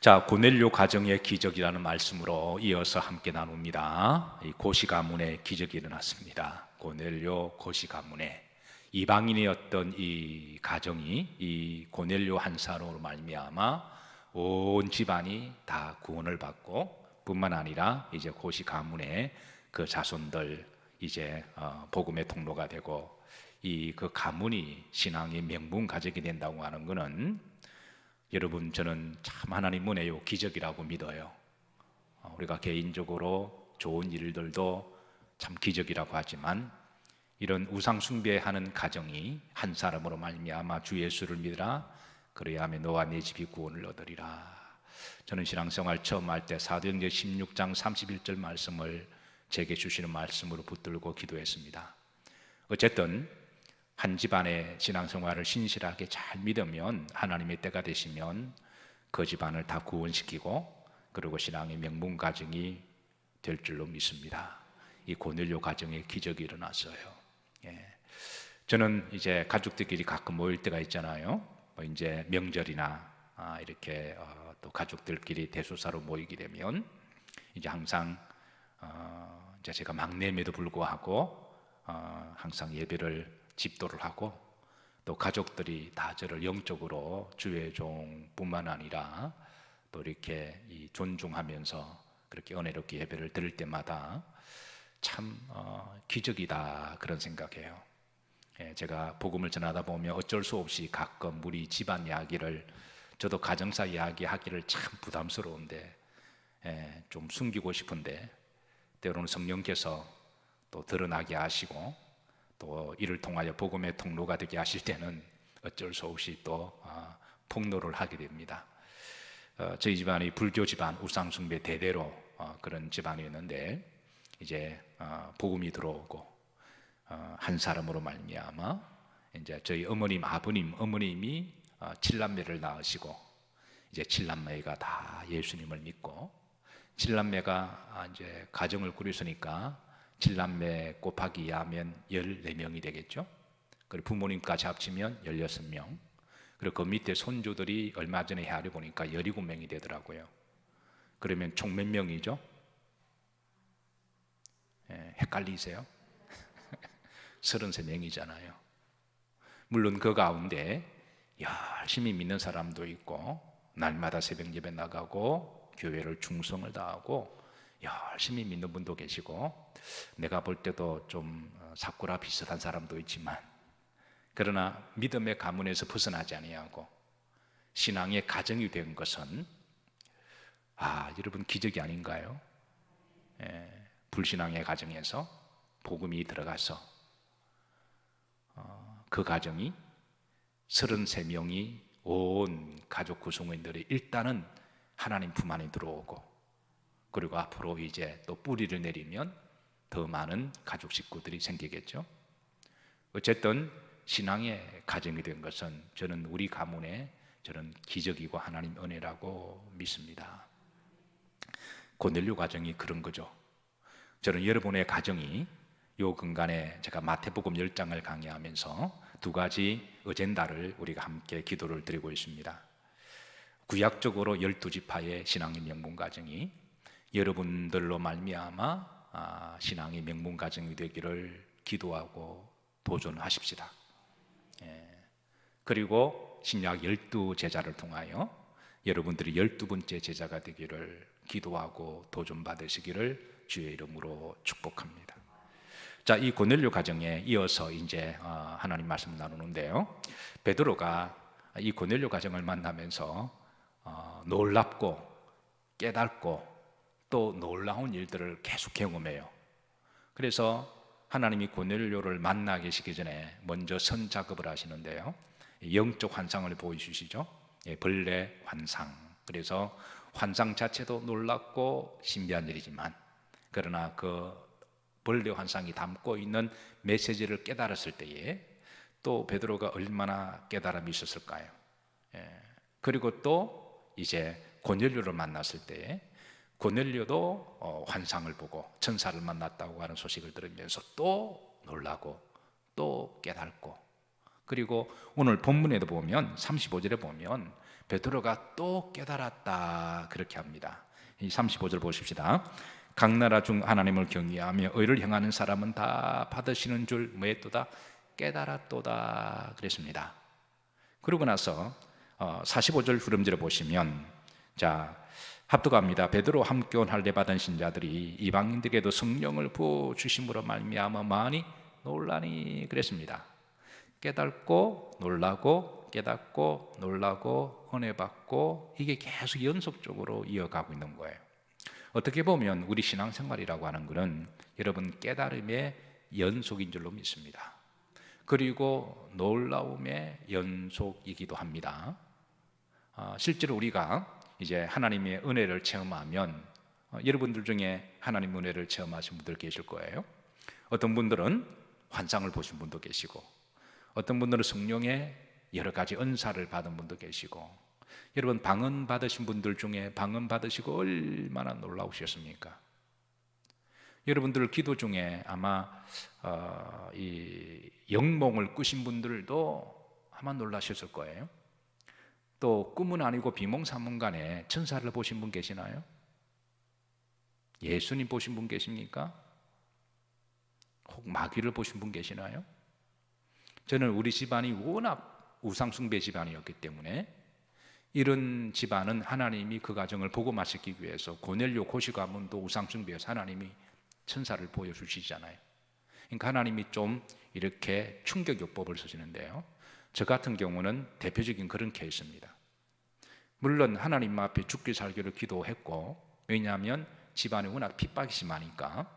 자, 고넬료 가정의 기적이라는 말씀으로 이어서 함께 나눕니다. 이 고시 가문의 기적이 일어났습니다. 고넬료 고시 가문에 이방인이었던 이 가정이 이 고넬료 한 사람으로 말미암아 온 집안이 다 구원을 받고, 뿐만 아니라 이제 고시 가문의 그 자손들 이제 복음의 통로가 되고, 이 그 가문이 신앙의 명문 가족이 된다고 하는 것은, 여러분, 저는 참 하나님 은혜요 기적이라고 믿어요. 우리가 개인적으로 좋은 일들도 참 기적이라고 하지만, 이런 우상 숭배하는 가정이 한 사람으로 말미암아 주 예수를 믿으라, 그래야하면 너와 네 집이 구원을 얻으리라. 저는 신앙생활 처음 할 때 사도행전 16장 31절 말씀을 제게 주시는 말씀으로 붙들고 기도했습니다. 어쨌든 한 집안의 신앙생활을 신실하게 잘 믿으면, 하나님의 때가 되시면 그 집안을 다 구원시키고, 그리고 신앙의 명문 가정이 될 줄로 믿습니다. 이 고넬료 가정의 기적이 일어났어요. 저는 이제 가족들끼리 가끔 모일 때가 있잖아요. 이제 명절이나 이렇게 또 가족들끼리 대소사로 모이게 되면 이제 항상 이제 제가 막내임에도 불구하고 항상 예배를 집도를 하고, 또 가족들이 다 저를 영적으로 주의 종뿐만 아니라 또 이렇게 존중하면서 그렇게 은혜롭게 예배를 드릴 때마다 참 기적이다, 그런 생각해요. 제가 복음을 전하다 보면 어쩔 수 없이 가끔 우리 집안 이야기를, 저도 가정사 이야기 하기를 참 부담스러운데, 좀 숨기고 싶은데, 때로는 성령께서 또 드러나게 하시고, 또 이를 통하여 복음의 통로가 되게 하실 때는 어쩔 수 없이 또 폭로를 하게 됩니다. 저희 집안이 불교 집안, 우상 숭배 대대로 그런 집안이었는데, 이제 복음이 들어오고 한 사람으로 말미암아 이제 저희 어머님, 아버님, 어머님이 7남매를 낳으시고, 이제 7남매가 다 예수님을 믿고, 7남매가 이제 가정을 꾸리시니까 7남매 곱하기 2하면 14명이 되겠죠. 그리고 부모님까지 합치면 16명. 그리고 그 밑에 손주들이 얼마 전에 헤아려 보니까 17명이 되더라고요. 그러면 총 몇 명이죠? 헷갈리세요? 33명이잖아요. 물론 그 가운데 열심히 믿는 사람도 있고, 날마다 새벽 예배 나가고 교회를 충성을 다하고 열심히 믿는 분도 계시고, 내가 볼 때도 좀 사쿠라 비슷한 사람도 있지만, 그러나 믿음의 가문에서 벗어나지 아니하고 신앙의 가정이 된 것은 여러분, 기적이 아닌가요? 불신앙의 가정에서 복음이 들어가서 그 가정이 33명이 온 가족 구성원들이 일단은 하나님 품 안에 들어오고, 그리고 앞으로 이제 또 뿌리를 내리면 더 많은 가족 식구들이 생기겠죠. 어쨌든 신앙의 가정이 된 것은 저는 우리 가문의 저는 기적이고 하나님 은혜라고 믿습니다. 고넬료 가정이 그런 거죠. 저는 여러분의 가정이 요 근간에 제가 마태복음 10장을 강의하면서 두 가지 어젠다를 우리가 함께 기도를 드리고 있습니다. 구약적으로 12지파의 신앙의 명문 가정이 여러분들로 말미암아 신앙의 명문 가정이 되기를 기도하고 도전하십시다. 그리고 신약 12제자를 통하여 여러분들이 12번째 제자가 되기를 기도하고 도전받으시기를 주의 이름으로 축복합니다. 자, 이 고넬료 가정에 이어서 이제 하나님 말씀 나누는데요, 베드로가 이 고넬료 가정을 만나면서 놀랍고 깨닫고 또 놀라운 일들을 계속 경험해요. 그래서 하나님이 고넬료를 만나 계시기 전에 먼저 선 작업을 하시는데요, 영적 환상을 보여주시죠. 벌레 환상. 그래서 환상 자체도 놀랍고 신비한 일이지만, 그러나 그 벌레 환상이 담고 있는 메시지를 깨달았을 때에 또 베드로가 얼마나 깨달음이 있었을까요? 그리고 또 이제 고넬료를 만났을 때에 고넬료도 환상을 보고 천사를 만났다고 하는 소식을 들으면서 또 놀라고 또 깨닫고, 그리고 오늘 본문에도 보면 35절에 보면 베드로가 또 깨달았다 그렇게 합니다. 이 35절 보십시다. 각 나라 중 하나님을 경외하며 의를 행하는 사람은 다 받으시는 줄 뭐했도다? 깨달았도다 그랬습니다. 그러고 나서 45절 후렴절을 보시면 자 합독합니다. 베드로 함께온 할례 받은 신자들이 이방인들에게도 성령을 부어 주심으로 말미암아 많이 놀라니 그랬습니다. 깨닫고 놀라고 깨닫고 놀라고 은혜 받고 이게 계속 연속적으로 이어가고 있는 거예요. 어떻게 보면 우리 신앙생활이라고 하는 것은 여러분 깨달음의 연속인 줄로 믿습니다. 그리고 놀라움의 연속이기도 합니다. 실제로 우리가 이제 하나님의 은혜를 체험하면 여러분들 중에 하나님 은혜를 체험하신 분들 계실 거예요. 어떤 분들은 환상을 보신 분도 계시고 어떤 분들은 성령의 여러 가지 은사를 받은 분도 계시고 여러분 방언 받으신 분들 중에 방언 받으시고 얼마나 놀라우셨습니까? 여러분들 기도 중에 아마 이 영몽을 꾸신 분들도 아마 놀라셨을 거예요. 또 꿈은 아니고 비몽사몽간에 천사를 보신 분 계시나요? 예수님 보신 분 계십니까? 혹 마귀를 보신 분 계시나요? 저는 우리 집안이 워낙 우상숭배 집안이었기 때문에 이런 집안은 하나님이 그 가정을 복음화시키기 위해서 고넬료 고시 가문도 우상숭배여서 하나님이 천사를 보여주시잖아요. 그러니까 하나님이 좀 이렇게 충격요법을 쓰시는데요, 저 같은 경우는 대표적인 그런 케이스입니다. 물론 하나님 앞에 죽기 살기를 기도했고, 왜냐하면 집안에 워낙 핍박이 심하니까.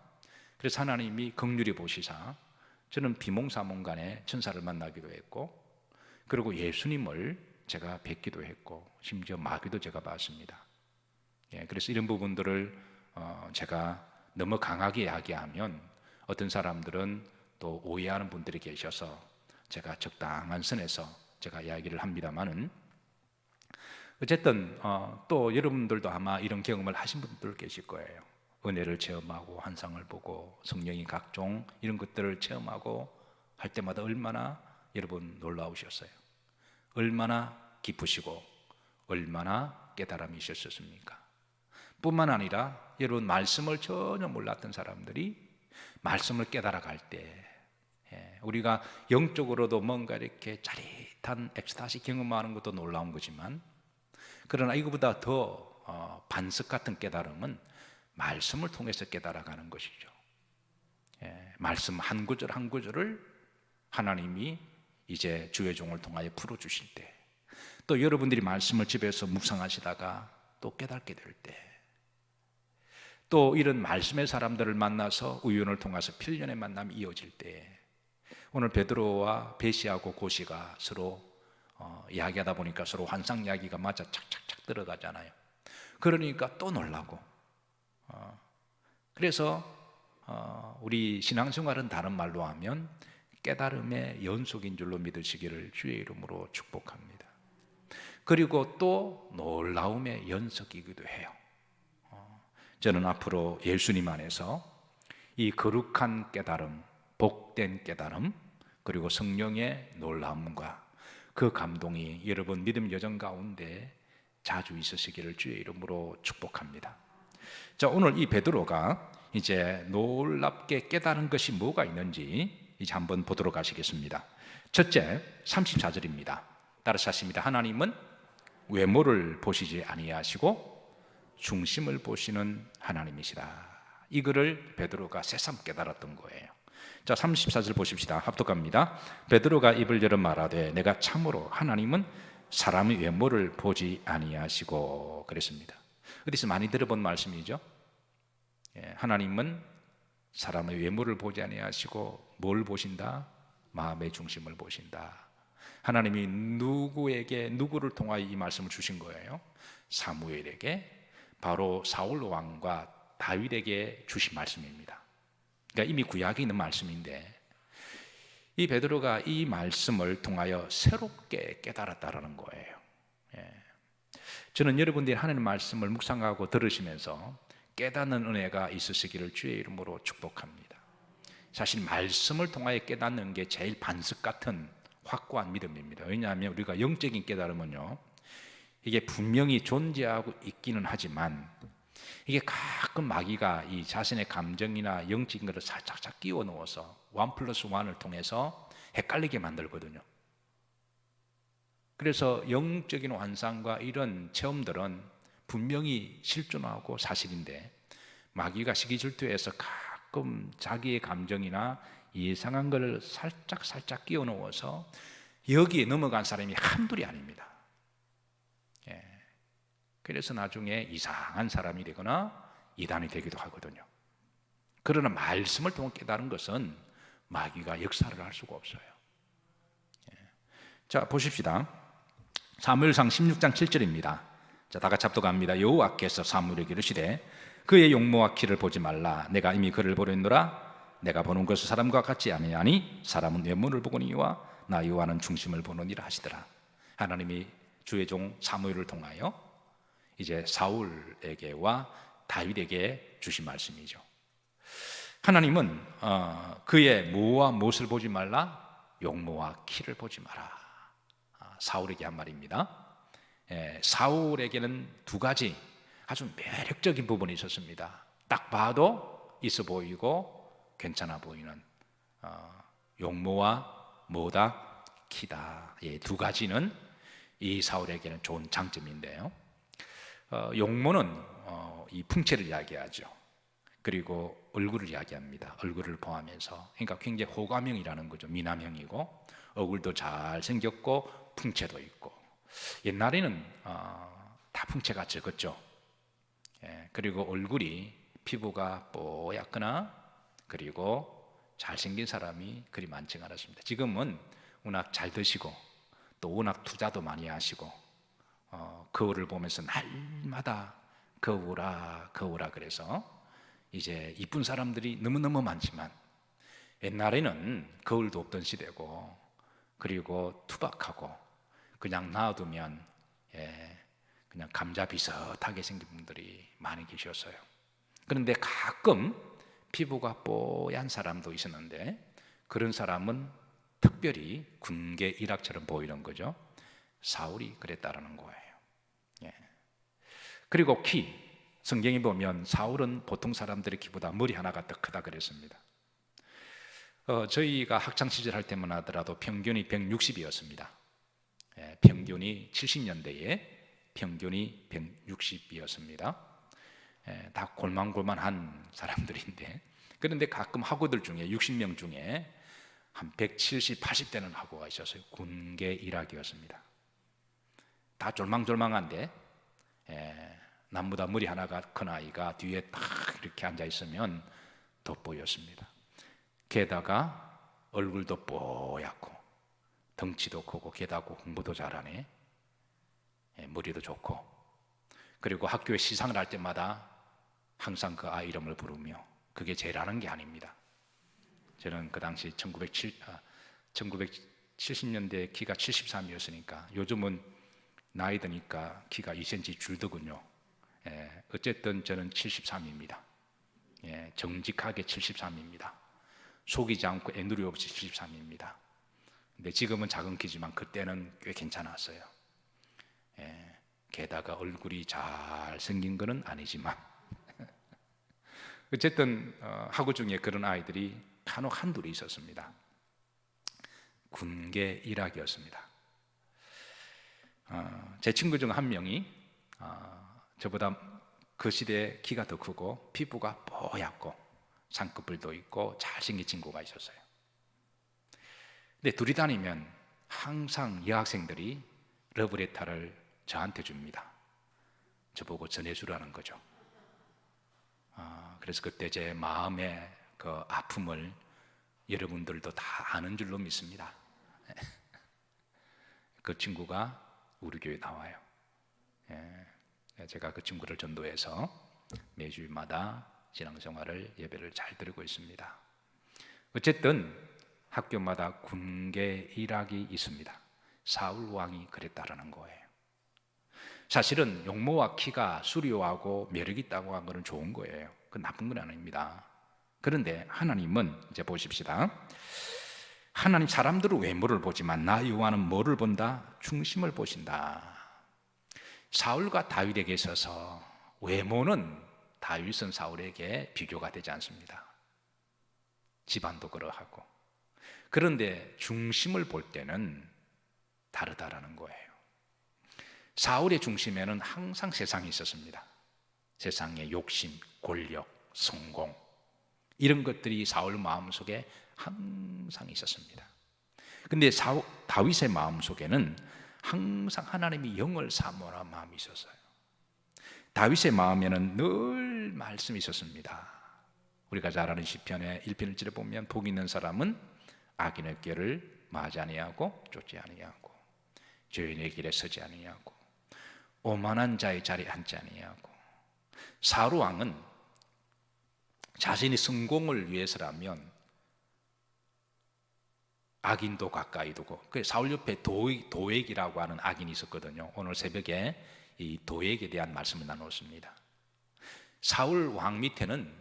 그래서 하나님이 긍휼히 보시사 저는 비몽사몽간에 천사를 만나기도 했고, 그리고 예수님을 제가 뵙기도 했고, 심지어 마귀도 제가 봤습니다. 그래서 이런 부분들을 제가 너무 강하게 이야기하면 어떤 사람들은 또 오해하는 분들이 계셔서 제가 적당한 선에서 제가 이야기를 합니다만은, 어쨌든 또 여러분들도 아마 이런 경험을 하신 분들 계실 거예요. 은혜를 체험하고 환상을 보고 성령이 각종 이런 것들을 체험하고 할 때마다 얼마나 여러분 놀라우셨어요. 얼마나 기쁘시고 얼마나 깨달음이 있었습니까? 뿐만 아니라 여러분 말씀을 전혀 몰랐던 사람들이 말씀을 깨달아갈 때 우리가 영적으로도 뭔가 이렇게 짜릿한 엑스타시 경험하는 것도 놀라운 거지만, 그러나 이거보다 더 반석 같은 깨달음은 말씀을 통해서 깨달아가는 것이죠. 말씀 한 구절 한 구절을 하나님이 이제 주의 종을 통하여 풀어주실 때, 또 여러분들이 말씀을 집에서 묵상하시다가 또 깨닫게 될 때, 또 이런 말씀의 사람들을 만나서 우연을 통해서 필연의 만남이 이어질 때, 오늘 베드로와 베시하고 고시가 서로 이야기하다 보니까 서로 환상 이야기가 맞아 착착착 들어가잖아요. 그러니까 또 놀라고, 그래서 우리 신앙생활은 다른 말로 하면 깨달음의 연속인 줄로 믿으시기를 주의 이름으로 축복합니다. 그리고 또 놀라움의 연속이기도 해요. 저는 앞으로 예수님 안에서 이 거룩한 깨달음, 복된 깨달음, 그리고 성령의 놀라움과 그 감동이 여러분 믿음 여정 가운데 자주 있으시기를 주의 이름으로 축복합니다. 자, 오늘 이 베드로가 이제 놀랍게 깨달은 것이 뭐가 있는지 이제 한번 보도록 하시겠습니다. 첫째, 34절입니다. 따라서 하십니다. 하나님은 외모를 보시지 아니하시고 중심을 보시는 하나님이시라. 이거를 베드로가 새삼 깨달았던 거예요. 자, 34절 보십시다. 합독합니다. 베드로가 입을 열어 말하되 내가 참으로 하나님은 사람의 외모를 보지 아니하시고 그랬습니다. 어디서 많이 들어본 말씀이죠? 하나님은 사람의 외모를 보지 아니하시고 뭘 보신다? 마음의 중심을 보신다. 하나님이 누구를 통하여 이 말씀을 주신 거예요? 사무엘에게, 바로 사울 왕과 다윗에게 주신 말씀입니다. 그러니까 이미 구약에 있는 말씀인데, 이 베드로가 이 말씀을 통하여 새롭게 깨달았다라는 거예요. 저는 여러분들이 하나님 말씀을 묵상하고 들으시면서 깨닫는 은혜가 있으시기를 주의 이름으로 축복합니다. 사실 말씀을 통하여 깨닫는 게 제일 반석 같은 확고한 믿음입니다. 왜냐하면 우리가 영적인 깨달음은요, 이게 분명히 존재하고 있기는 하지만 이게 가끔 마귀가 이 자신의 감정이나 영적인 것을 살짝 끼워 넣어서 1+1을 통해서 헷갈리게 만들거든요. 그래서 영적인 환상과 이런 체험들은 분명히 실존하고 사실인데 마귀가 시기질투해서 가끔 자기의 감정이나 이상한 걸 살짝 끼워 넣어서 여기에 넘어간 사람이 한둘이 아닙니다. 그래서 나중에 이상한 사람이 되거나 이단이 되기도 하거든요. 그러나 말씀을 통해 깨달은 것은 마귀가 역사를 할 수가 없어요. 자, 보십시다. 사무엘상 16장 7절입니다. 자, 다 같이 합독합니다. 여호와께서 사무엘에게 이르시되 그의 용모와 키를 보지 말라. 내가 이미 그를 보렸노라. 내가 보는 것은 사람과 같지 아니하니 사람은 외모를 보거니와 나 여호와는 중심을 보느니라 하시더라. 하나님이 주의 종 사무엘을 통하여 이제 사울에게와 다윗에게 주신 말씀이죠. 하나님은 그의 모와 못을 보지 말라, 용모와 키를 보지 마라. 사울에게 한 말입니다. 사울에게는 두 가지 아주 매력적인 부분이 있었습니다. 딱 봐도 있어 보이고 괜찮아 보이는 용모와 뭐다? 키다. 두 가지는 이 사울에게는 좋은 장점인데요. 용모는 이 풍채를 이야기하죠. 그리고 얼굴을 이야기합니다. 얼굴을 포함해서. 그러니까 굉장히 호감형이라는 거죠. 미남형이고 얼굴도 잘 생겼고 풍채도 있고. 옛날에는 다 풍채가 적었죠. 그리고 얼굴이 피부가 뽀얗거나 그리고 잘생긴 사람이 그리 많지가 않았습니다. 지금은 워낙 잘 드시고 또 워낙 투자도 많이 하시고 거울을 보면서 날마다 거울아 그래서 이제 이쁜 사람들이 너무너무 많지만 옛날에는 거울도 없던 시대고 그리고 투박하고 그냥 놔두면 그냥 감자 비슷하게 생긴 분들이 많이 계셨어요. 그런데 가끔 피부가 뽀얀 사람도 있었는데 그런 사람은 특별히 군계 일학처럼 보이는 거죠. 사울이 그랬다라는 거예요. 그리고 키, 성경에 보면 사울은 보통 사람들의 키보다 머리 하나가 더 크다 그랬습니다. 저희가 학창시절 할 때만 하더라도 평균이 160이었습니다. 평균이 70년대에 평균이 160이었습니다. 다 골만골만한 사람들인데 그런데 가끔 학우들 중에 60명 중에 한 170, 80대는 학우가 있었어요. 군계 일학이었습니다. 다 졸망졸망한데 남보다 머리 하나가 큰 아이가 뒤에 딱 이렇게 앉아있으면 돋보였습니다. 게다가 얼굴도 뽀얗고 덩치도 크고 게다가 공부도 잘하네. 머리도 좋고 그리고 학교에 시상을 할 때마다 항상 그 아이 이름을 부르며 그게 제일 하는 게 아닙니다. 저는 그 당시 1970년대 키가 73이었으니까 요즘은 나이 드니까 키가 2cm 줄더군요. 어쨌든 저는 73입니다. 정직하게 73입니다. 속이지 않고 애누리 없이 73입니다. 근데 지금은 작은 키지만 그때는 꽤 괜찮았어요. 게다가 얼굴이 잘 생긴 거는 아니지만 어쨌든 학우 중에 그런 아이들이 간혹 한둘이 있었습니다. 군계 일학이었습니다. 제 친구 중 한 명이 저보다 그 시대에 키가 더 크고 피부가 뽀얗고 쌍꺼풀도 있고 잘생긴 친구가 있었어요. 근데 둘이 다니면 항상 여학생들이 러브레터를 저한테 줍니다. 저보고 전해주라는 거죠. 그래서 그때 제 마음의 그 아픔을 여러분들도 다 아는 줄로 믿습니다. 그 친구가 우리 교회에 나와요. 제가 그 친구를 전도해서 매주마다 신앙생활을 예배를 잘 드리고 있습니다. 어쨌든 학교마다 군계 일학이 있습니다. 사울 왕이 그랬다라는 거예요. 사실은 용모와 키가 수려하고 매력이 있다고 한 것은 좋은 거예요. 그건 나쁜 건 아닙니다. 그런데 하나님은 이제 보십시다. 하나님 사람들은 외모를 보지만 나 여호와는 뭐를 본다? 중심을 보신다. 사울과 다윗에게 있어서 외모는 다윗은 사울에게 비교가 되지 않습니다. 집안도 그러하고. 그런데 중심을 볼 때는 다르다라는 거예요. 사울의 중심에는 항상 세상이 있었습니다. 세상의 욕심, 권력, 성공, 이런 것들이 사울 마음속에 항상 있었습니다. 근데 다윗의 마음속에는 항상 하나님이 영을 사모하는 마음이 있었어요. 다윗의 마음에는 늘 말씀이 있었습니다. 우리가 잘 아는 시편의 1편 1절에 보면 복 있는 사람은 악인의 길을 마지 아니하고 쫓지 아니하고 죄인의 길에 서지 아니하고 오만한 자의 자리에 앉지 아니하고. 사울 왕은 자신이 성공을 위해서라면 악인도 가까이 두고, 그 사울 옆에 도액이라고 하는 악인이 있었거든요. 오늘 새벽에 이 도액에 대한 말씀을 나눴습니다. 사울 왕 밑에는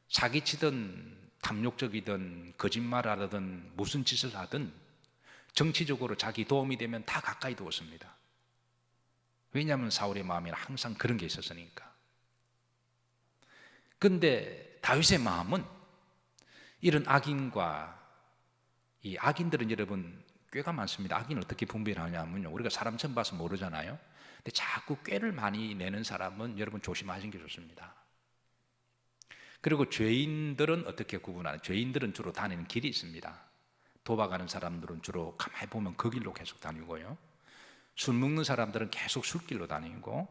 사기치든 탐욕적이든 거짓말하든 무슨 짓을 하든 정치적으로 자기 도움이 되면 다 가까이 두었습니다. 왜냐하면 사울의 마음에는 항상 그런 게 있었으니까. 근데 다윗의 마음은 이런 악인과, 이 악인들은 여러분 꾀가 많습니다. 악인을 어떻게 분별하냐면요, 우리가 사람 처음 봐서 모르잖아요. 근데 자꾸 꾀를 많이 내는 사람은 여러분 조심하시는 게 좋습니다. 그리고 죄인들은 어떻게 구분하냐? 죄인들은 주로 다니는 길이 있습니다. 도박하는 사람들은 주로 가만히 보면 그 길로 계속 다니고요, 술 먹는 사람들은 계속 술길로 다니고,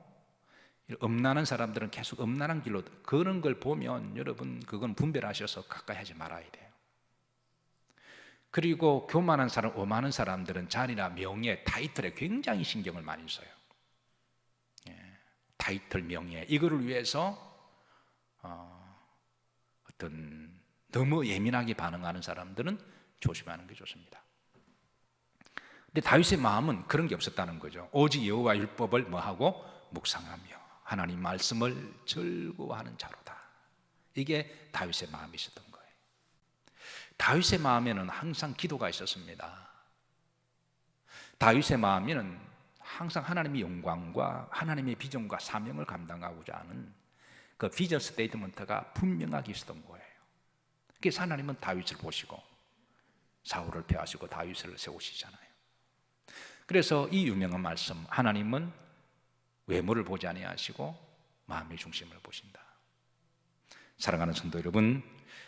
음란한 사람들은 계속 음란한 길로, 그런 걸 보면 여러분 그건 분별하셔서 가까이 하지 말아야 돼요. 그리고 교만한 사람, 오만한 사람들은 자리나 명예, 타이틀에 굉장히 신경을 많이 써요. 타이틀, 명예, 이거를 위해서 어떤 너무 예민하게 반응하는 사람들은 조심하는 게 좋습니다. 근데 다윗의 마음은 그런 게 없었다는 거죠. 오직 여호와 율법을 뭐하고 묵상하며 하나님 말씀을 즐거워하는 자로다. 이게 다윗의 마음이 있었던 거예요. 다윗의 마음에는 항상 기도가 있었습니다. 다윗의 마음에는 항상 하나님의 영광과 하나님의 비전과 사명을 감당하고자 하는 그 비전 스테이트먼트가 분명하게 있었던 거예요. 그래서 하나님은 다윗을 보시고 사울을 폐하시고 다윗을 세우시잖아요. 그래서 이 유명한 말씀, 하나님은 외모를 보지 아니하시고 마음의 중심을 보신다. 사랑하는 성도 여러분,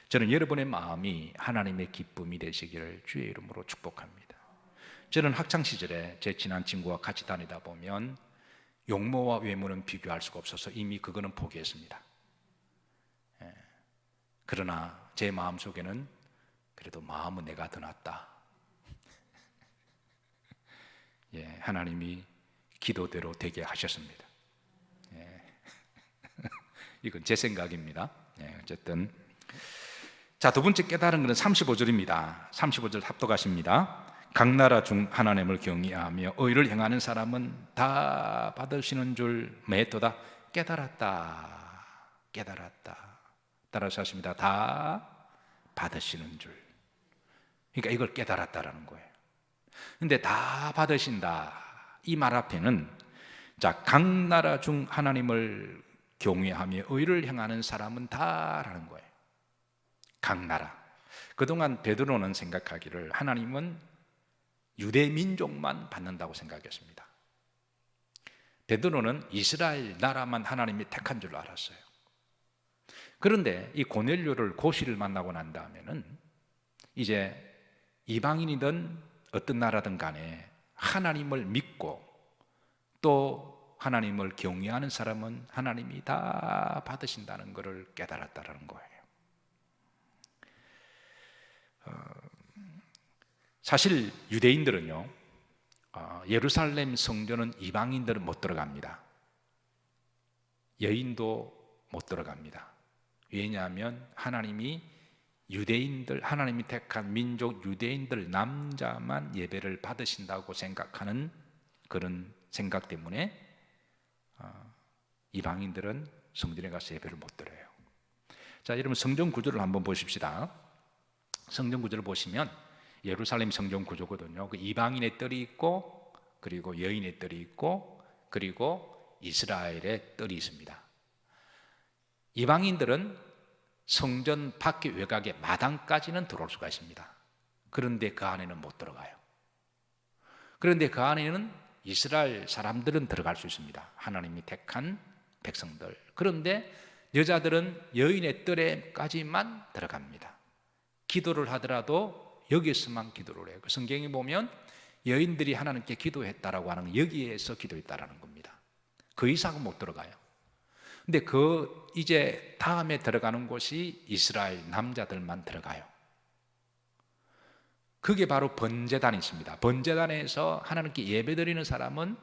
저는 여러분의 마음이 하나님의 기쁨이 되시기를 주의 이름으로 축복합니다. 저는 학창시절에 제 친한 친구와 같이 다니다 보면 용모와 외모는 비교할 수가 없어서 이미 그거는 포기했습니다. 그러나 제 마음속에는 그래도 마음은 내가 더 낫다. 하나님이 기도대로 되게 하셨습니다. 이건 제 생각입니다. 어쨌든 자, 두 번째 깨달은 것은 35절입니다. 35절 합독하십니다. 각 나라 중 하나님을 경외하며 의를 행하는 사람은 다 받으시는 줄 맺도다. 깨달았다. 깨달았다. 따라서 하십니다. 다 받으시는 줄. 그러니까 이걸 깨달았다라는 거예요. 근데 다 받으신다, 이 말 앞에는 자, 각 나라 중 하나님을 경외하며 의를 행하는 사람은 다라는 거예요. 각 나라. 그동안 베드로는 생각하기를 하나님은 유대 민족만 받는다고 생각했습니다. 베드로는 이스라엘 나라만 하나님이 택한 줄 알았어요. 그런데 이 고넬료를 고시를 만나고 난 다음에는 이제 이방인이든 어떤 나라든 간에 하나님을 믿고 또 하나님을 경외하는 사람은 하나님이 다 받으신다는 것을 깨달았다는 거예요. 사실 유대인들은요, 예루살렘 성전은 이방인들은 못 들어갑니다. 여인도 못 들어갑니다. 왜냐하면 하나님이 유대인들, 하나님이 택한 민족 유대인들 남자만 예배를 받으신다고 생각하는 그런 생각 때문에 이방인들은 성전에 가서 예배를 못 드려요. 자, 여러분 성전 구조를 한번 보십시다. 성전 구조를 보시면 예루살렘 성전 구조거든요. 그 이방인의 뜰이 있고, 그리고 여인의 뜰이 있고, 그리고 이스라엘의 뜰이 있습니다. 이방인들은 성전 밖에 외곽의 마당까지는 들어올 수가 있습니다. 그런데 그 안에는 못 들어가요. 그런데 그 안에는 이스라엘 사람들은 들어갈 수 있습니다. 하나님이 택한 백성들. 그런데 여자들은 여인의 뜰에까지만 들어갑니다. 기도를 하더라도 여기에서만 기도를 해요. 성경에 보면 여인들이 하나님께 기도했다라고 하는 여기에서 기도했다라는 겁니다. 그 이상은 못 들어가요. 근데 이제 다음에 들어가는 곳이 이스라엘 남자들만 들어가요. 그게 바로 번제단이 있습니다. 번제단에서 하나님께 예배드리는 사람은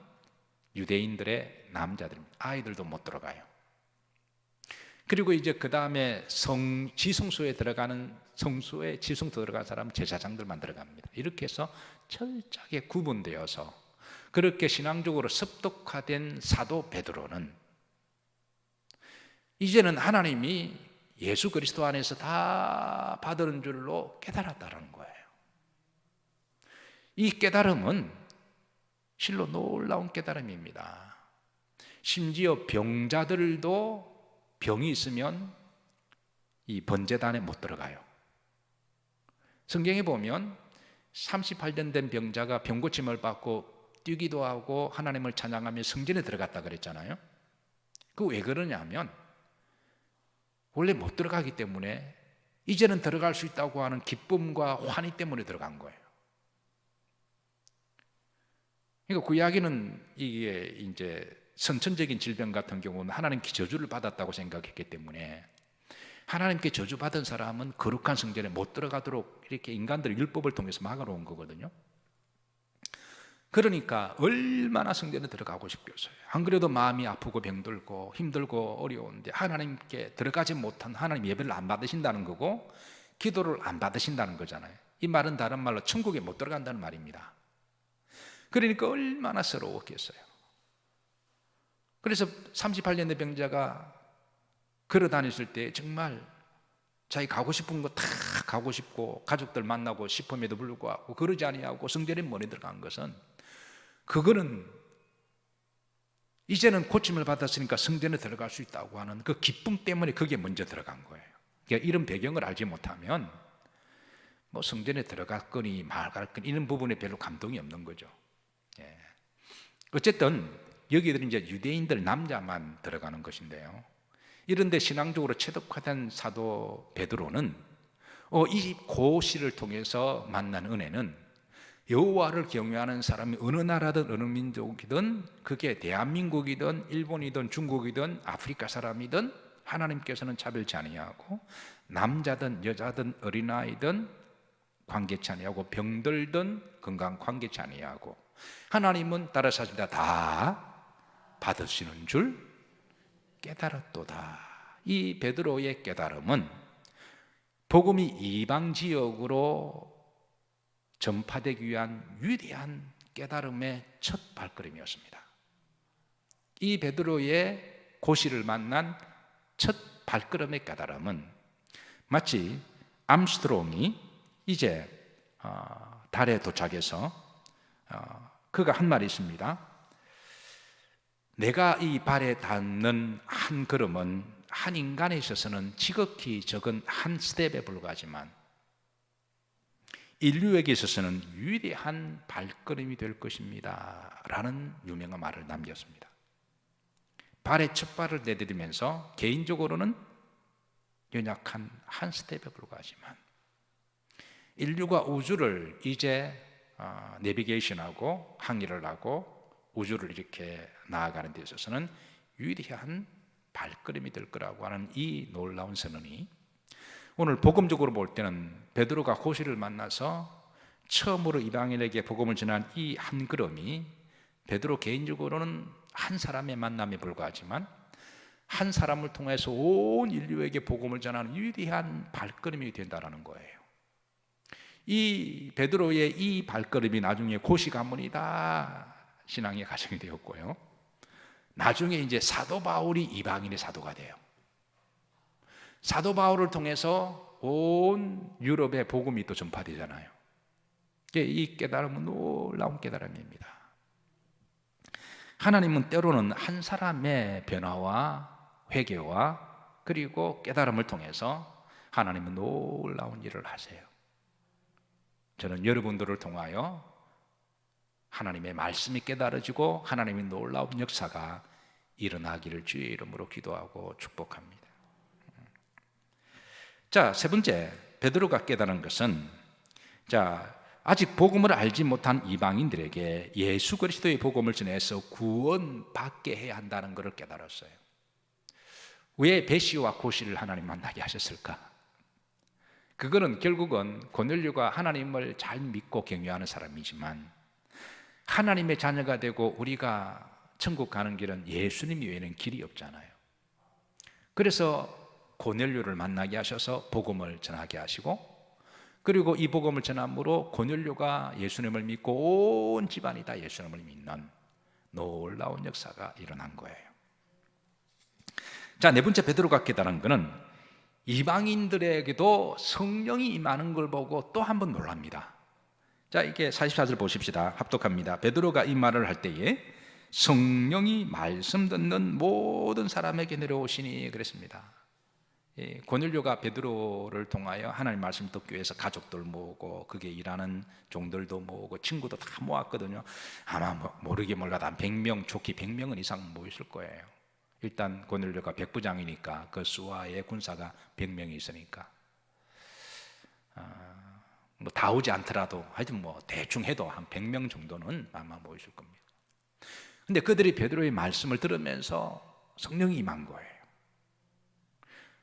유대인들의 남자들입니다. 아이들도 못 들어가요. 그리고 이제 그 다음에 지성소에 들어가는 성소에 지성소 들어간 사람은 제사장들만 들어갑니다. 이렇게 해서 철저하게 구분되어서 그렇게 신앙적으로 습득화된 사도 베드로는 이제는 하나님이 예수 그리스도 안에서 다 받은 줄로 깨달았다는 거예요. 이 깨달음은 실로 놀라운 깨달음입니다. 심지어 병자들도 병이 있으면 이 번제단에 못 들어가요. 성경에 보면 38년 된 병자가 병고침을 받고 뛰기도 하고 하나님을 찬양하며 성전에 들어갔다 그랬잖아요. 그 왜 그러냐면 원래 못 들어가기 때문에 이제는 들어갈 수 있다고 하는 기쁨과 환희 때문에 들어간 거예요. 그러니까 그 이야기는 이게 이제 선천적인 질병 같은 경우는 하나님께 저주를 받았다고 생각했기 때문에 하나님께 저주받은 사람은 거룩한 성전에 못 들어가도록 이렇게 인간들의 율법을 통해서 막아놓은 거거든요. 그러니까 얼마나 성전에 들어가고 싶겠어요. 안 그래도 마음이 아프고 병들고 힘들고 어려운데 하나님께 들어가지 못한 하나님 예배를 안 받으신다는 거고 기도를 안 받으신다는 거잖아요. 이 말은 다른 말로 천국에 못 들어간다는 말입니다. 그러니까 얼마나 서러웠겠어요. 그래서 38년 된 병자가 걸어 다녔을 때 정말 자기 가고 싶은 거 다 가고 싶고 가족들 만나고 싶음에도 불구하고 그러지 아니하고 성전에 머리 들어간 것은 그거는 이제는 고침을 받았으니까 성전에 들어갈 수 있다고 하는 그 기쁨 때문에 그게 먼저 들어간 거예요. 그러니까 이런 배경을 알지 못하면 뭐 성전에 들어갔거니 말았거니 이런 부분에 별로 감동이 없는 거죠. 예. 어쨌든 여기들은 이제 유대인들 남자만 들어가는 것인데요. 이런데 신앙적으로 체득화된 사도 베드로는 이 고시를 통해서 만난 은혜는 여호와를 경외하는 사람이 어느 나라든 어느 민족이든 그게 대한민국이든 일본이든 중국이든 아프리카 사람이든 하나님께서는 차별치 아니하고 남자든 여자든 어린아이든 관계치 아니하고 병들든 건강 관계치 아니하고 하나님은 따라서 하십니다. 다 받으시는 줄 깨달았도다. 이 베드로의 깨달음은 복음이 이방 지역으로 전파되기 위한 위대한 깨달음의 첫 발걸음이었습니다. 이 베드로의 고시를 만난 첫 발걸음의 깨달음은 마치 암스트롱이 이제 달에 도착해서 그가 한 말이 있습니다. 내가 이 발에 닿는 한 걸음은 한 인간에 있어서는 지극히 적은 한 스텝에 불과하지만 인류에게 있어서는 위대한 발걸음이 될 것입니다 라는 유명한 말을 남겼습니다. 발에 첫 발을 내디디면서 개인적으로는 연약한 한 스텝에 불과하지만 인류가 우주를 이제 내비게이션하고 항해를 하고 우주를 이렇게 나아가는 데 있어서는 위대한 발걸음이 될 거라고 하는 이 놀라운 선언이 오늘 복음적으로 볼 때는 베드로가 고시를 만나서 처음으로 이방인에게 복음을 전한 이 한 걸음이 베드로 개인적으로는 한 사람의 만남에 불과하지만 한 사람을 통해서 온 인류에게 복음을 전하는 위대한 발걸음이 된다는 거예요. 이 베드로의 이 발걸음이 나중에 고시 가문이다 신앙의 가정이 되었고요. 나중에 이제 사도 바울이 이방인의 사도가 돼요. 사도 바울을 통해서 온 유럽의 복음이 또 전파되잖아요. 이 깨달음은 놀라운 깨달음입니다. 하나님은 때로는 한 사람의 변화와 회개와 그리고 깨달음을 통해서 하나님은 놀라운 일을 하세요. 저는 여러분들을 통하여 하나님의 말씀이 깨달아지고 하나님의 놀라운 역사가 일어나기를 주의 이름으로 기도하고 축복합니다. 자, 세 번째, 베드로가 깨달은 것은, 아직 복음을 알지 못한 이방인들에게 예수 그리스도의 복음을 전해서 구원받게 해야 한다는 것을 깨달았어요. 왜 배시와 고시를 하나님 만나게 하셨을까? 그거는 결국은 고넬료가 하나님을 잘 믿고 경외하는 사람이지만 하나님의 자녀가 되고 우리가 천국 가는 길은 예수님 외에는 길이 없잖아요. 그래서 고넬료를 만나게 하셔서 복음을 전하게 하시고, 그리고 이 복음을 전함으로 고넬료가 예수님을 믿고 온 집안이 다 예수님을 믿는 놀라운 역사가 일어난 거예요. 자, 네 번째 베드로가 깨달은 것은 이방인들에게도 성령이 임하는 걸 보고 또 한 번 놀랍니다. 자, 이게 44절 보십시다. 합독합니다. 베드로가 이 말을 할 때에 성령이 말씀 듣는 모든 사람에게 내려오시니 그랬습니다. 고넬료가 베드로를 통하여 하나님 말씀 듣기 위해서 가족들 모으고 거기에 일하는 종들도 모으고 친구도 다 모았거든요. 아마 모르게 몰라도 한 100명, 좋게 100명은 이상 모였을 거예요. 일단 고넬료가 백부장이니까 그 수하에 군사가 100명이 있으니까 뭐 다 오지 않더라도 하여튼 뭐 대충 해도 한 100명 정도는 아마 모였을 겁니다. 근데 그들이 베드로의 말씀을 들으면서 성령이 임한 거예요.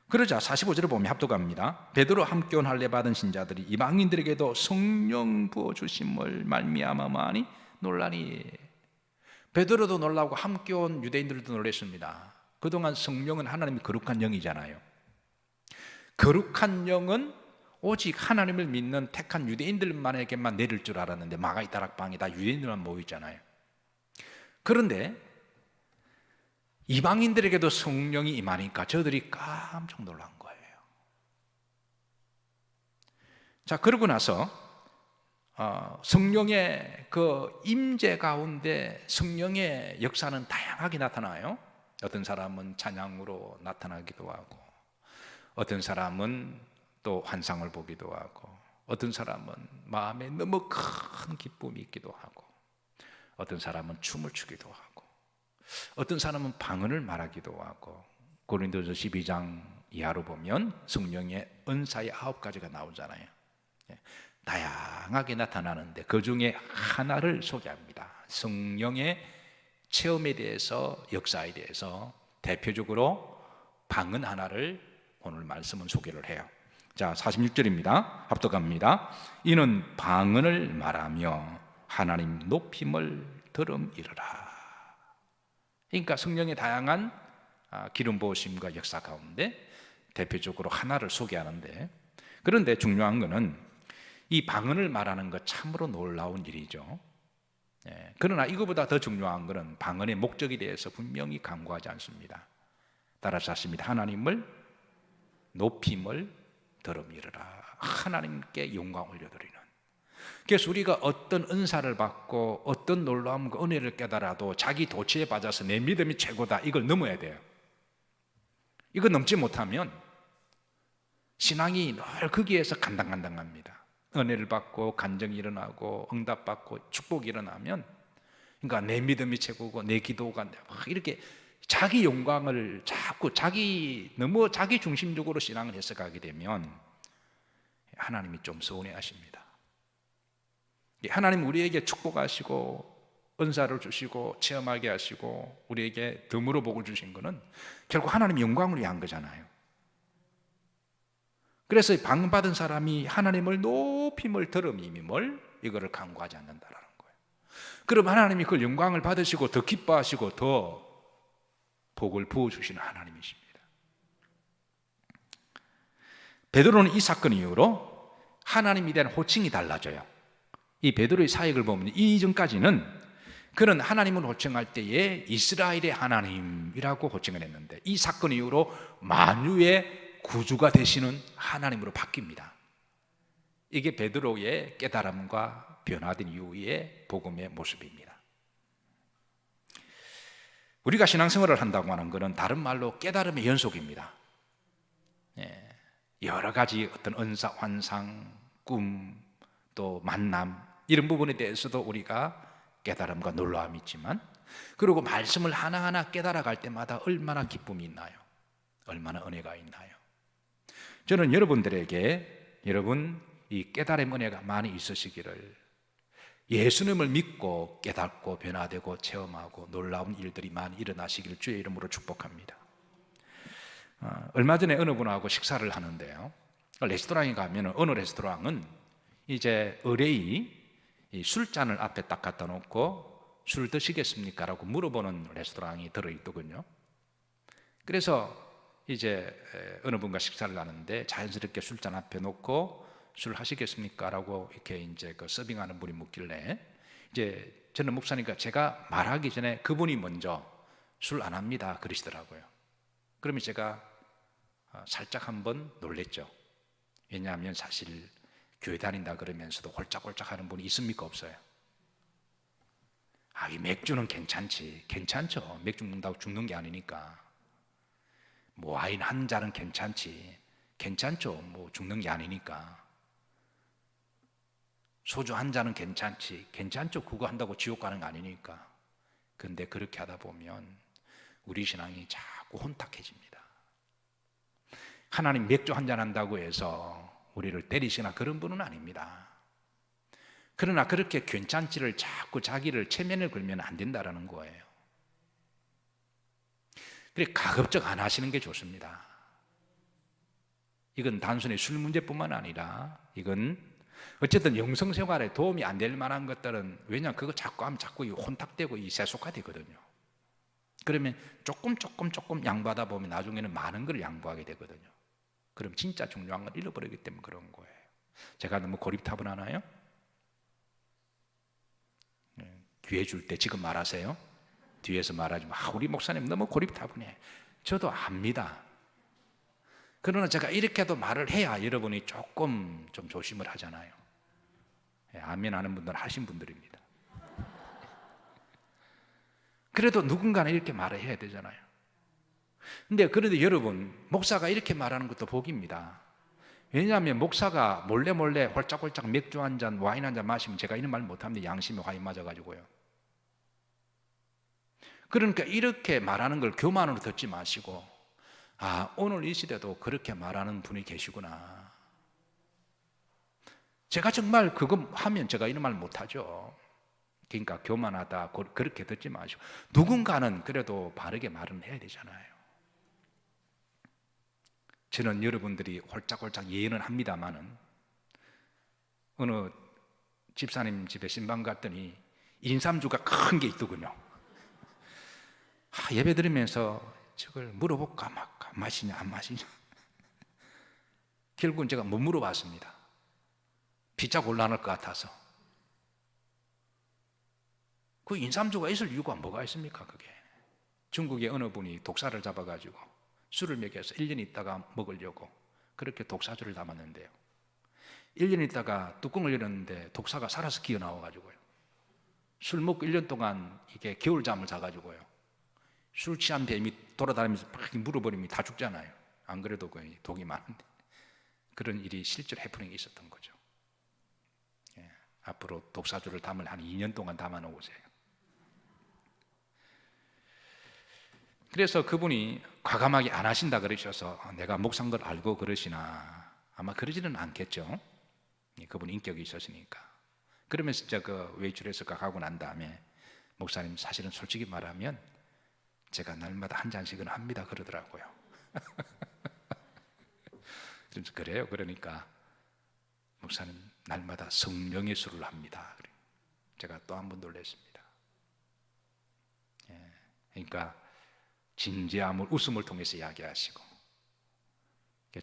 그러자 45절을 보면 합독합니다. 베드로 함께온 할례 받은 신자들이 이방인들에게도 성령 부어주심을 말미암아 많이 놀라니. 베드로도 놀라고 함께온 유대인들도 놀랐습니다. 그동안 성령은 하나님의 거룩한 영이잖아요. 거룩한 영은 오직 하나님을 믿는 택한 유대인들만에게만 내릴 줄 알았는데 마가이 다락방에 다 유대인들만 모이잖아요. 그런데 이방인들에게도 성령이 임하니까 저들이 깜짝 놀란 거예요. 자, 그러고 나서 성령의 그 임재 가운데 성령의 역사는 다양하게 나타나요. 어떤 사람은 찬양으로 나타나기도 하고, 어떤 사람은 또 환상을 보기도 하고, 어떤 사람은 마음에 너무 큰 기쁨이 있기도 하고, 어떤 사람은 춤을 추기도 하고, 어떤 사람은 방언을 말하기도 하고. 고린도서 12장 이하로 보면 성령의 은사의 9가지가 나오잖아요. 다양하게 나타나는데 그 중에 하나를 소개합니다. 성령의 체험에 대해서, 역사에 대해서 대표적으로 방언 하나를 오늘 말씀은 소개를 해요. 자, 46절입니다. 합독합니다. 이는 방언을 말하며 하나님 높임을 들음이르라. 그러니까 성령의 다양한 기름 부으심과 역사 가운데 대표적으로 하나를 소개하는데, 그런데 중요한 것은 이 방언을 말하는 것 참으로 놀라운 일이죠. 그러나 이거보다 더 중요한 것은 방언의 목적에 대해서 분명히 강구하지 않습니다. 따라서 하십니다. 하나님을 높임을 들음이르라. 하나님께 영광 올려드리는. 그래서 우리가 어떤 은사를 받고 어떤 놀라움과 은혜를 깨달아도 자기 도취에 빠져서 내 믿음이 최고다, 이걸 넘어야 돼요. 이거 넘지 못하면 신앙이 늘 거기에서 간당간당합니다. 은혜를 받고 간정이 일어나고 응답받고 축복이 일어나면, 그러니까 내 믿음이 최고고 내 기도가 막 이렇게 자기 영광을 자꾸 너무 자기 중심적으로 신앙을 해석하게 되면 하나님이 좀 서운해하십니다. 하나님 우리에게 축복하시고 은사를 주시고 체험하게 하시고 우리에게 덤으로 복을 주신 것은 결국 하나님 영광을 위한 거잖아요. 그래서 방받은 사람이 하나님을 높임을 들음임을 이거를 강구하지 않는다라는 거예요. 그럼 하나님이 그 영광을 받으시고 더 기뻐하시고 더 복을 부어주시는 하나님이십니다. 베드로는 이 사건 이후로 하나님에 대한 호칭이 달라져요. 이 베드로의 사역을 보면 이전까지는 그는 하나님을 호칭할 때에 이스라엘의 하나님이라고 호칭을 했는데 이 사건 이후로 만유의 구주가 되시는 하나님으로 바뀝니다. 이게 베드로의 깨달음과 변화된 이후의 복음의 모습입니다. 우리가 신앙생활을 한다고 하는 것은 다른 말로 깨달음의 연속입니다. 예, 여러 가지 어떤 은사, 환상, 꿈, 또 만남 이런 부분에 대해서도 우리가 깨달음과 놀라움이 있지만, 그리고 말씀을 하나하나 깨달아갈 때마다 얼마나 기쁨이 있나요? 얼마나 은혜가 있나요? 저는 여러분들에게 여러분 이 깨달음 은혜가 많이 있으시기를, 예수님을 믿고 깨닫고 변화되고 체험하고 놀라운 일들이 많이 일어나시기를 주의 이름으로 축복합니다. 얼마 전에 어느 분하고 식사를 하는데요, 레스토랑에 가면 어느 레스토랑은 이제 의뢰이 이 술잔을 앞에 딱 갖다 놓고 술 드시겠습니까? 라고 물어보는 레스토랑이 들어있더군요. 그래서 이제 어느 분과 식사를 하는데 자연스럽게 술잔 앞에 놓고 술 하시겠습니까? 라고 이렇게 이제 그 서빙하는 분이 묻길래, 이제 저는 목사니까 제가 말하기 전에 그분이 먼저 술 안 합니다 그러시더라고요. 그러면 제가 살짝 한번 놀랬죠. 왜냐하면 사실 교회 다닌다 그러면서도 홀짝홀짝 하는 분이 있습니까? 없어요? 이 맥주는 괜찮지. 괜찮죠. 맥주 먹는다고 죽는 게 아니니까. 뭐 와인 한 잔은 괜찮지. 괜찮죠. 뭐 죽는 게 아니니까. 소주 한 잔은 괜찮지. 괜찮죠. 그거 한다고 지옥 가는 거 아니니까. 근데 그렇게 하다 보면 우리 신앙이 자꾸 혼탁해집니다. 하나님 맥주 한 잔 한다고 해서 우리를 때리시나 그런 분은 아닙니다. 그러나 그렇게 괜찮지를 자꾸 자기를 체면을 걸면 안 된다라는 거예요. 그래, 가급적 안 하시는 게 좋습니다. 이건 단순히 술 문제뿐만 아니라 이건 어쨌든 영성생활에 도움이 안 될 만한 것들은, 왜냐하면 그거 자꾸 하면 자꾸 혼탁되고 세속화되거든요. 그러면 조금 양보하다 보면 나중에는 많은 걸 양보하게 되거든요. 그럼 진짜 중요한 걸 잃어버리기 때문에 그런 거예요. 제가 너무 고립타분하나요? 기회 줄 때 지금 말하세요. 뒤에서 말하지 마. 우리 목사님 너무 고립타분해. 저도 압니다. 그러나 제가 이렇게도 말을 해야 여러분이 조금 좀 조심을 하잖아요. 아멘 하는 분들은 하신 분들입니다. 그래도 누군가는 이렇게 말을 해야 되잖아요. 근데 그래도 여러분, 목사가 이렇게 말하는 것도 복입니다. 왜냐하면 목사가 몰래 홀짝홀짝 맥주 한 잔, 와인 한 잔 마시면 제가 이런 말 못합니다. 양심에 화인 맞아가지고요. 그러니까 이렇게 말하는 걸 교만으로 듣지 마시고, 오늘 이 시대도 그렇게 말하는 분이 계시구나. 제가 정말 그거 하면 제가 이런 말 못하죠. 그러니까 교만하다 그렇게 듣지 마시고, 누군가는 그래도 바르게 말은 해야 되잖아요. 저는 여러분들이 홀짝홀짝 예언은 합니다마는, 어느 집사님 집에 신방 갔더니 인삼주가 큰 게 있더군요. 예배 드리면서 저걸 물어볼까 말까, 마시냐 안 마시냐. 결국은 제가 못 물어봤습니다. 피자 곤란할 것 같아서. 그 인삼주가 있을 이유가 뭐가 있습니까? 그게 중국의 어느 분이 독사를 잡아가지고 술을 먹여서 1년 있다가 먹으려고 그렇게 독사주를 담았는데요, 1년 있다가 뚜껑을 열었는데 독사가 살아서 기어 나와가지고요, 술 먹고 1년 동안 이게 겨울잠을 자가지고요, 술 취한 뱀이 돌아다니면서 막 물어버리면 다 죽잖아요. 안 그래도 그 독이 많은데. 그런 일이 실제로 해프닝이 있었던 거죠. 앞으로 독사주를 담을 한 2년 동안 담아 놓으세요. 그래서 그분이 과감하게 안 하신다 그러셔서 내가 목사인 걸 알고 그러시나, 아마 그러지는 않겠죠. 그분 인격이 있었으니까. 그러면서 진짜 그 외출해서 가고 난 다음에, 목사님 사실은 솔직히 말하면 제가 날마다 한 잔씩은 합니다 그러더라고요. 그래요. 그러니까 목사님 날마다 성령의 술을 합니다. 제가 또 한 번 놀랐습니다. 그러니까 진지함을 웃음을 통해서 이야기하시고,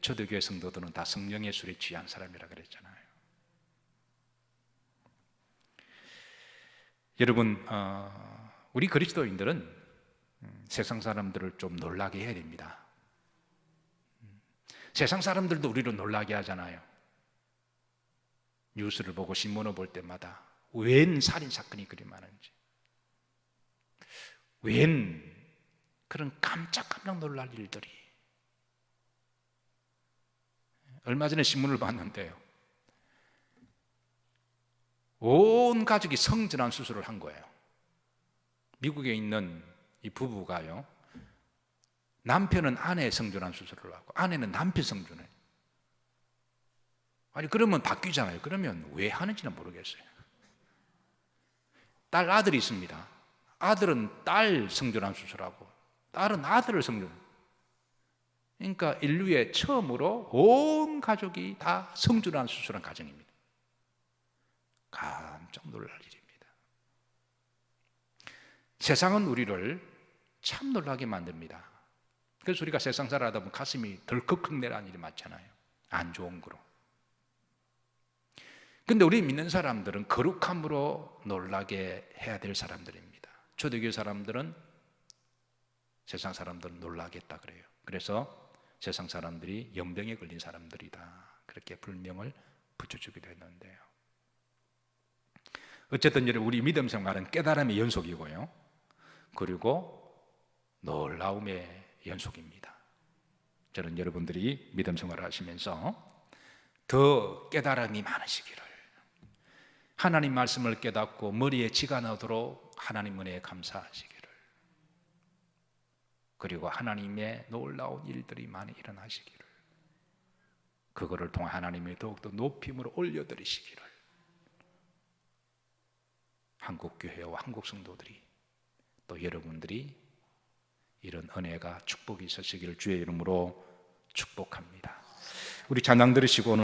초대교회 성도들은 다 성령의 술에 취한 사람이라 그랬잖아요. 여러분, 우리 그리스도인들은 세상 사람들을 좀 놀라게 해야 됩니다. 세상 사람들도 우리를 놀라게 하잖아요. 뉴스를 보고 신문을 볼 때마다 웬 살인 사건이 그리 많은지, 웬 그런 깜짝깜짝 놀랄 일들이. 얼마 전에 신문을 봤는데요, 온 가족이 성전환 수술을 한 거예요. 미국에 있는 이 부부가요, 남편은 아내 성전환 수술을 하고 아내는 남편 성전환. 아니 그러면 바뀌잖아요. 그러면 왜 하는지는 모르겠어요. 딸 아들이 있습니다. 아들은 딸 성전환 수술하고 딸은 아들을 성전환. 그러니까 인류의 처음으로 온 가족이 다 성전환 수술한 가정입니다. 깜짝 놀랄 일입니다. 세상은 우리를 참 놀라게 만듭니다. 그래서 우리가 세상 살아가다 보면 가슴이 덜컥 내라는 일이 많잖아요. 안 좋은 거로. 근데 우리 믿는 사람들은 거룩함으로 놀라게 해야 될 사람들입니다. 초대교회 사람들은 세상 사람들은 놀라겠다 그래요. 그래서 세상 사람들이 연병에 걸린 사람들이다, 그렇게 불명을 붙여주기도 했는데요. 어쨌든 우리 믿음 생활은 깨달음의 연속이고요, 그리고 놀라움의 연속입니다. 저는 여러분들이 믿음 생활을 하시면서 더 깨달음이 많으시기를, 하나님 말씀을 깨닫고 머리에 쥐가 나도록 하나님 은혜에 감사하시기를, 그리고 하나님의 놀라운 일들이 많이 일어나시기를, 그거를 통해 하나님의 더욱더 높임으로 올려드리시기를, 한국교회와 한국 성도들이 또 여러분들이 이런 은혜가 축복이 있으시기를 주의 이름으로 축복합니다. 우리 찬양 들으시고